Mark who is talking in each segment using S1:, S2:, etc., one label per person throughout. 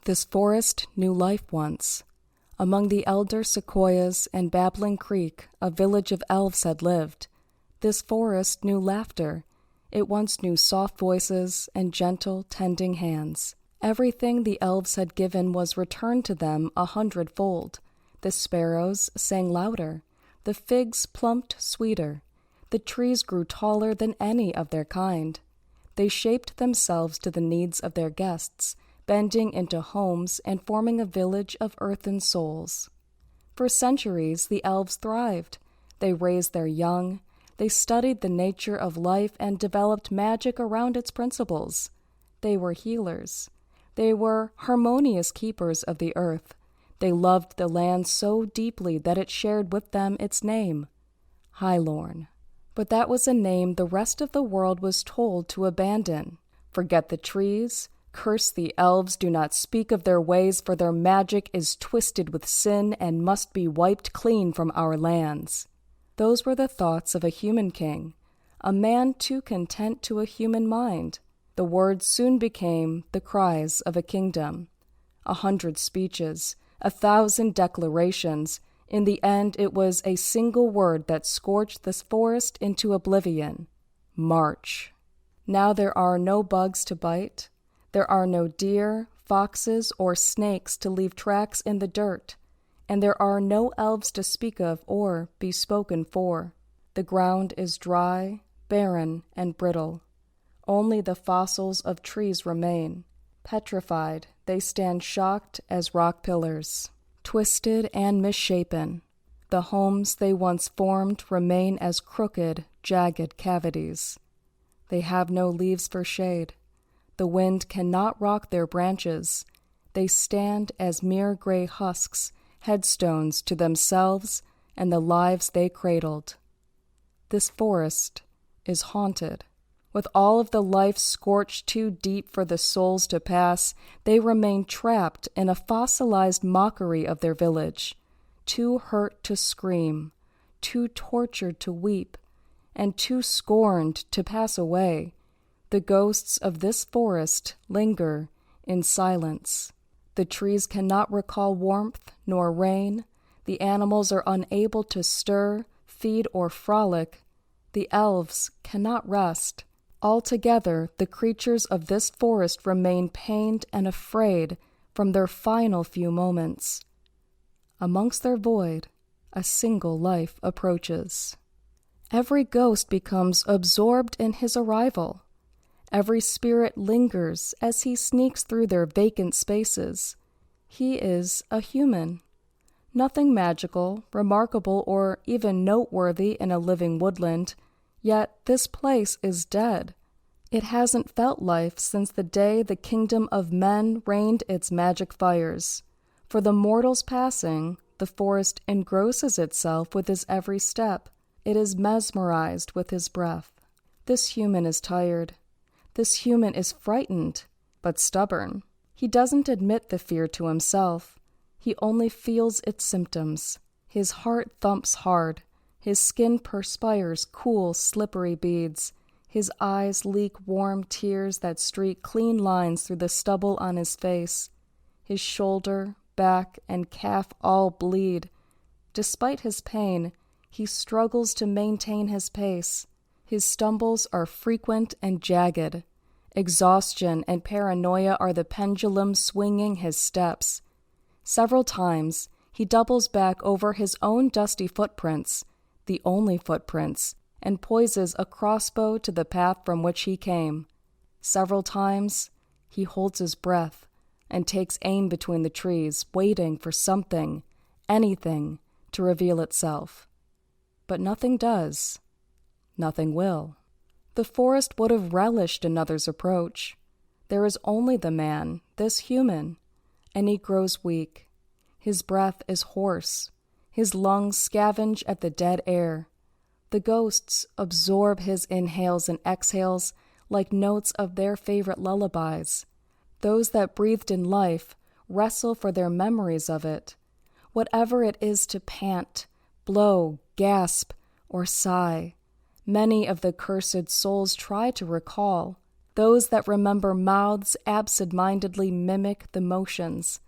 S1: This forest knew life once. Among the elder sequoias and babbling creek, a village of elves had lived. This forest knew laughter. It once knew soft voices and gentle, tending hands. Everything the elves had given was returned to them 100-fold. The sparrows sang louder. The figs plumped sweeter. The trees grew taller than any of their kind. They shaped themselves to the needs of their guests, bending into homes and forming a village of earthen souls. For centuries, the elves thrived. They raised their young. They studied the nature of life and developed magic around its principles. They were healers. They were harmonious keepers of the earth. They loved the land so deeply that it shared with them its name, Highlorn. But that was a name the rest of the world was told to abandon. Forget the trees, curse the elves, do not speak of their ways, for their magic is twisted with sin and must be wiped clean from our lands. Those were the thoughts of a human king, a man too content to a human mind. The words soon became the cries of a kingdom. 100 speeches, 1,000 declarations. In the end, it was a single word that scorched this forest into oblivion. March. Now there are no bugs to bite. There are no deer, foxes, or snakes to leave tracks in the dirt. And there are no elves to speak of or be spoken for. The ground is dry, barren, and brittle. Only the fossils of trees remain. Petrified, they stand shocked as rock pillars. Twisted and misshapen, the homes they once formed remain as crooked, jagged cavities. They have no leaves for shade. The wind cannot rock their branches. They stand as mere gray husks, headstones to themselves and the lives they cradled. This forest is haunted. With all of the life scorched too deep for the souls to pass, they remain trapped in a fossilized mockery of their village, too hurt to scream, too tortured to weep, and too scorned to pass away. The ghosts of this forest linger in silence. The trees cannot recall warmth nor rain. The animals are unable to stir, feed, or frolic. The elves cannot rest. Altogether, the creatures of this forest remain pained and afraid from their final few moments. Amongst their void, a single life approaches. Every ghost becomes absorbed in his arrival. Every spirit lingers as he sneaks through their vacant spaces. He is a human. Nothing magical, remarkable, or even noteworthy in a living woodland. Yet this place is dead. It hasn't felt life since the day the kingdom of men rained its magic fires. For the mortal's passing, the forest engrosses itself with his every step. It is mesmerized with his breath. This human is tired. This human is frightened, but stubborn. He doesn't admit the fear to himself. He only feels its symptoms. His heart thumps hard. His skin perspires cool, slippery beads. His eyes leak warm tears that streak clean lines through the stubble on his face. His shoulder, back, and calf all bleed. Despite his pain, he struggles to maintain his pace. His stumbles are frequent and jagged. Exhaustion and paranoia are the pendulum swinging his steps. Several times, he doubles back over his own dusty footprints, the only footprints, and poises a crossbow to the path from which he came. Several times, he holds his breath and takes aim between the trees, waiting for something, anything, to reveal itself. But nothing does. Nothing will. The forest would have relished another's approach. There is only the man, this human, and he grows weak. His breath is hoarse. His lungs scavenge at the dead air. The ghosts absorb his inhales and exhales like notes of their favorite lullabies. Those that breathed in life wrestle for their memories of it. Whatever it is to pant, blow, gasp, or sigh, many of the cursed souls try to recall. Those that remember mouths absent-mindedly mimic the motions.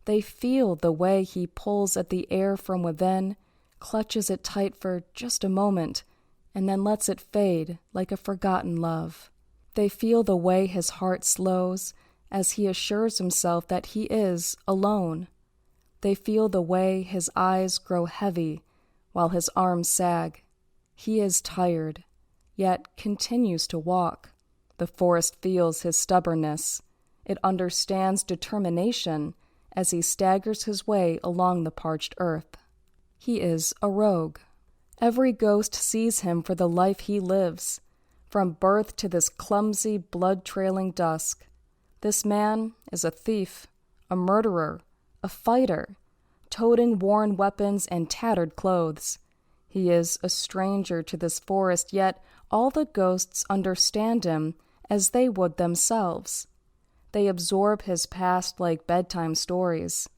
S1: They feel the way he pulls at the air from within, clutches it tight for just a moment, and then lets it fade like a forgotten love. They feel the way his heart slows as he assures himself that he is alone. They feel the way his eyes grow heavy while his arms sag. He is tired, yet continues to walk. The forest feels his stubbornness. It understands determination as he staggers his way along the parched earth. He is a rogue. Every ghost sees him for the life he lives, from birth to this clumsy, blood-trailing dusk. This man is a thief, a murderer, a fighter, toting worn weapons and tattered clothes. He is a stranger to this forest, yet all the ghosts understand him as they would themselves. They absorb his past like bedtime stories.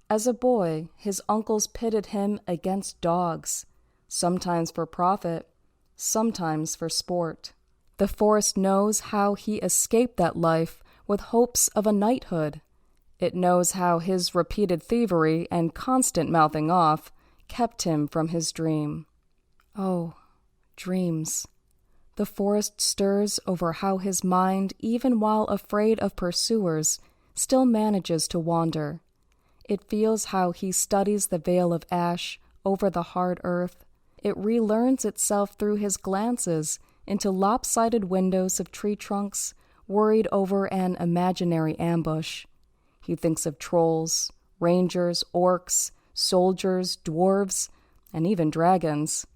S1: As a boy, his uncles pitted him against dogs, sometimes for profit, sometimes for sport. The forest knows how he escaped that life with hopes of a knighthood. It knows how his repeated thievery and constant mouthing off kept him from his dream. Oh, dreams. The forest stirs over how his mind, even while afraid of pursuers, still manages to wander. It feels how he studies the veil of ash over the hard earth. It relearns itself through his glances into lopsided windows of tree trunks, worried over an imaginary ambush. He thinks of trolls, rangers, orcs, soldiers, dwarves, and even dragons.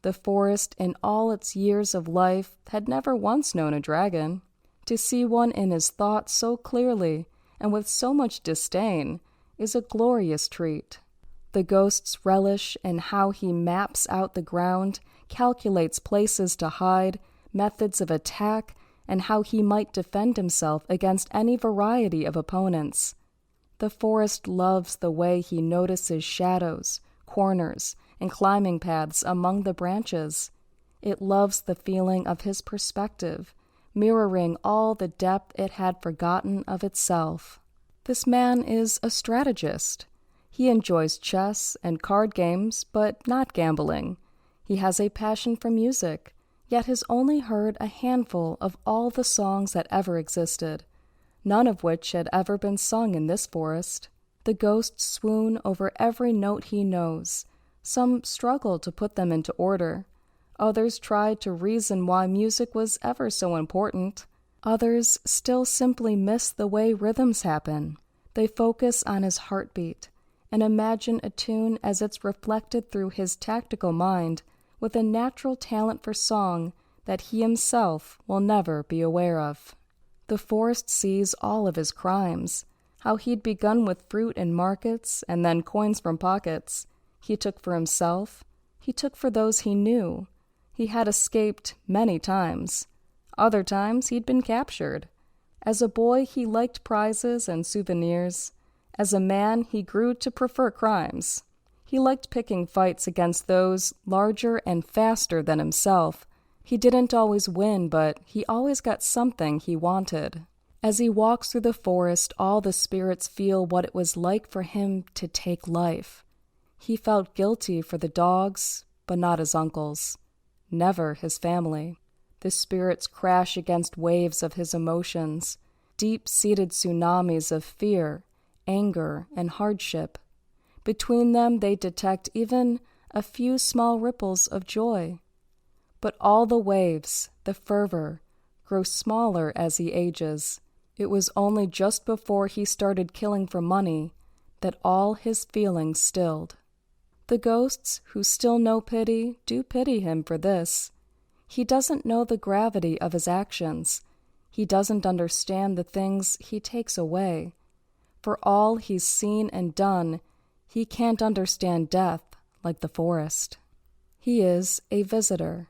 S1: The forest, in all its years of life, had never once known a dragon. To see one in his thoughts so clearly and with so much disdain is a glorious treat. The ghosts relish in how he maps out the ground, calculates places to hide, methods of attack, and how he might defend himself against any variety of opponents. The forest loves the way he notices shadows, corners, and climbing paths among the branches. It loves the feeling of his perspective, mirroring all the depth it had forgotten of itself. This man is a strategist. He enjoys chess and card games, but not gambling. He has a passion for music, yet has only heard a handful of all the songs that ever existed, none of which had ever been sung in this forest. The ghosts swoon over every note he knows. Some struggle to put them into order. Others try to reason why music was ever so important. Others still simply miss the way rhythms happen. They focus on his heartbeat and imagine a tune as it's reflected through his tactical mind with a natural talent for song that he himself will never be aware of. The forest sees all of his crimes, how he'd begun with fruit in markets and then coins from pockets. He took for himself. He took for those he knew. He had escaped many times. Other times he'd been captured. As a boy, he liked prizes and souvenirs. As a man, he grew to prefer crimes. He liked picking fights against those larger and faster than himself. He didn't always win, but he always got something he wanted. As he walks through the forest, all the spirits feel what it was like for him to take life. He felt guilty for the dogs, but not his uncles. Never his family. The spirits crash against waves of his emotions, deep-seated tsunamis of fear, anger, and hardship. Between them they detect even a few small ripples of joy. But all the waves, the fervor, grow smaller as he ages. It was only just before he started killing for money that all his feelings stilled. The ghosts, who still know pity, do pity him for this. He doesn't know the gravity of his actions. He doesn't understand the things he takes away. For all he's seen and done, he can't understand death like the forest. He is a visitor.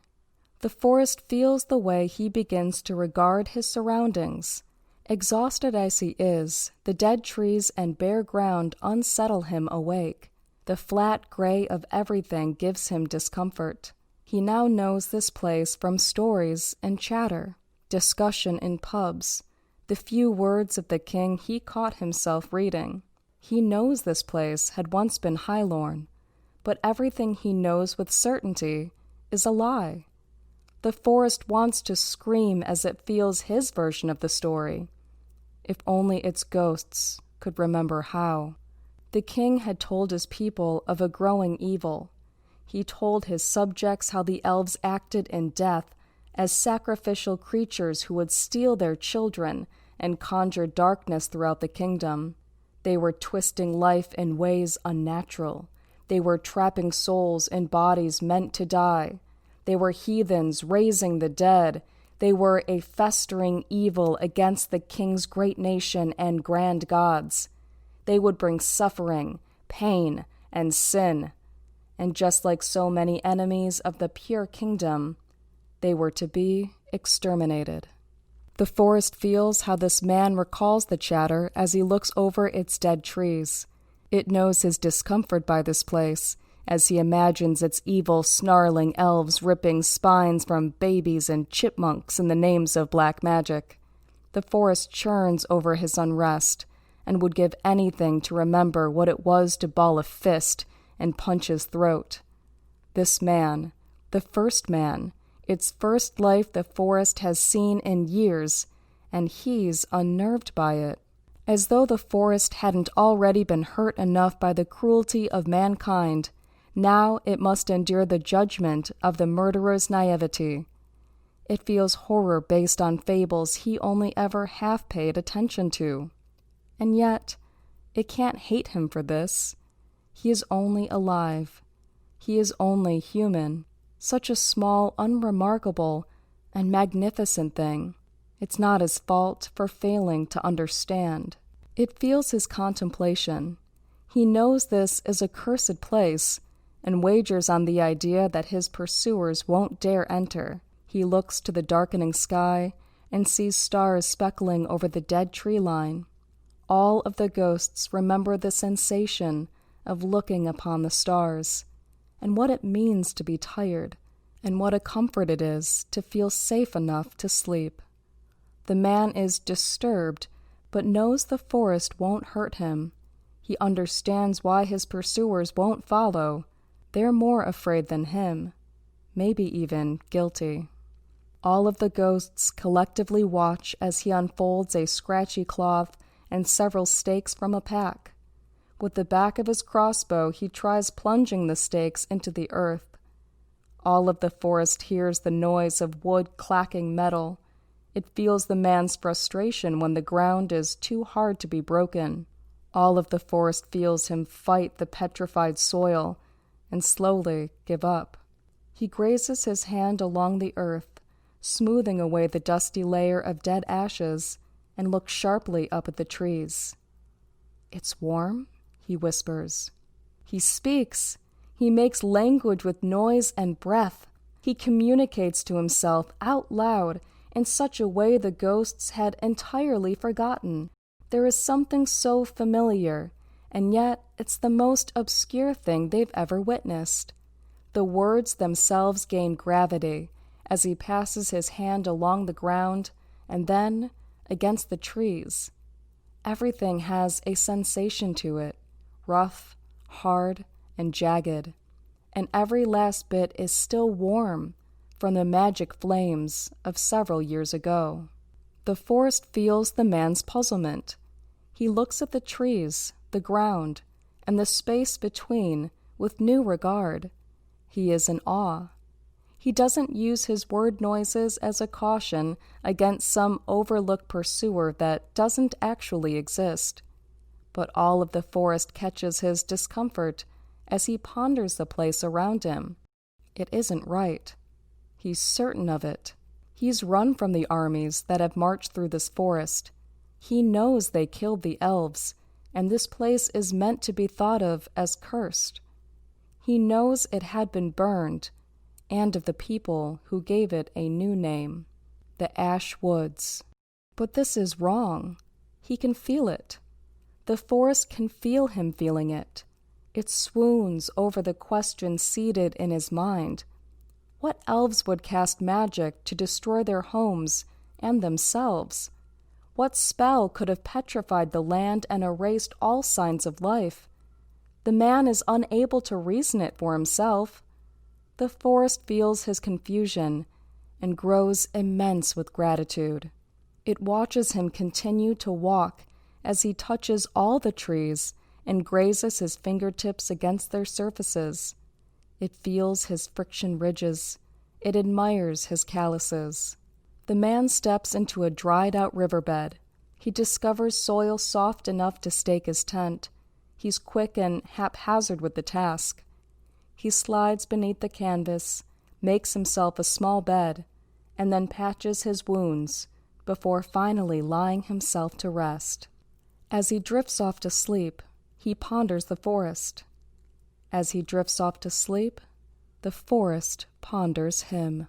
S1: The forest feels the way he begins to regard his surroundings. Exhausted as he is, the dead trees and bare ground unsettle him awake. The flat gray of everything gives him discomfort. He now knows this place from stories and chatter. discussion in pubs, the few words of the king he caught himself reading. He knows this place had once been Highlorn, but everything he knows with certainty is a lie. The forest wants to scream as it feels his version of the story. If only its ghosts could remember how. The king had told his people of a growing evil. He told his subjects how the elves acted in death as sacrificial creatures who would steal their children and conjure darkness throughout the kingdom. They were twisting life in ways unnatural. They were trapping souls in bodies meant to die. They were heathens raising the dead. They were a festering evil against the king's great nation and grand gods. They would bring suffering, pain, and sin. And just like so many enemies of the pure kingdom, they were to be exterminated. The forest feels how this man recalls the chatter as he looks over its dead trees. It knows his discomfort by this place, as he imagines its evil, snarling elves ripping spines from babies and chipmunks in the names of black magic. The forest churns over his unrest, and would give anything to remember what it was to ball a fist and punch his throat. This man, the first man, its first life the forest has seen in years, and he's unnerved by it. As though the forest hadn't already been hurt enough by the cruelty of mankind, now it must endure the judgment of the murderer's naivety. It feels horror based on fables he only ever half paid attention to. And yet, it can't hate him for this. He is only alive. He is only human. Such a small, unremarkable, and magnificent thing. It's not his fault for failing to understand. It feels his contemplation. He knows this is a cursed place, and wagers on the idea that his pursuers won't dare enter. He looks to the darkening sky and sees stars speckling over the dead tree line. All of the ghosts remember the sensation of looking upon the stars, and what it means to be tired, and what a comfort it is to feel safe enough to sleep. The man is disturbed, but knows the forest won't hurt him. He understands why his pursuers won't follow. They're more afraid than him, maybe even guilty. All of the ghosts collectively watch as he unfolds a scratchy cloth and several stakes from a pack. With the back of his crossbow, he tries plunging the stakes into the earth. All of the forest hears the noise of wood clacking metal. It feels the man's frustration when the ground is too hard to be broken. All of the forest feels him fight the petrified soil and slowly give up. He grazes his hand along the earth, smoothing away the dusty layer of dead ashes, and looks sharply up at the trees. "It's warm?" he whispers. He speaks. He makes language with noise and breath. He communicates to himself out loud in such a way the ghosts had entirely forgotten. There is something so familiar, and yet it's the most obscure thing they've ever witnessed. The words themselves gain gravity as he passes his hand along the ground and then against the trees. Everything has a sensation to it, rough, hard, and jagged, and every last bit is still warm from the magic flames of several years ago. The forest feels the man's puzzlement. He looks at the trees, the ground, and the space between with new regard. He is in awe. He doesn't use his word noises as a caution against some overlooked pursuer that doesn't actually exist. But all of the forest catches his discomfort as he ponders the place around him. It isn't right. He's certain of it. He's run from the armies that have marched through this forest. He knows they killed the elves, and this place is meant to be thought of as cursed. He knows it had been burned, and of the people who gave it a new name, the Ash Woods. But this is wrong. He can feel it. The forest can feel him feeling it. It swoons over the question seated in his mind. What elves would cast magic to destroy their homes and themselves. What spell could have petrified the land and erased all signs of life? The man is unable to reason it for himself. The forest feels his confusion and grows immense with gratitude. It watches him continue to walk as he touches all the trees and grazes his fingertips against their surfaces. It feels his friction ridges. It admires his calluses. The man steps into a dried-out riverbed. He discovers soil soft enough to stake his tent. He's quick and haphazard with the task. He slides beneath the canvas, makes himself a small bed, and then patches his wounds before finally lying himself to rest. As he drifts off to sleep, he ponders the forest. As he drifts off to sleep, the forest ponders him.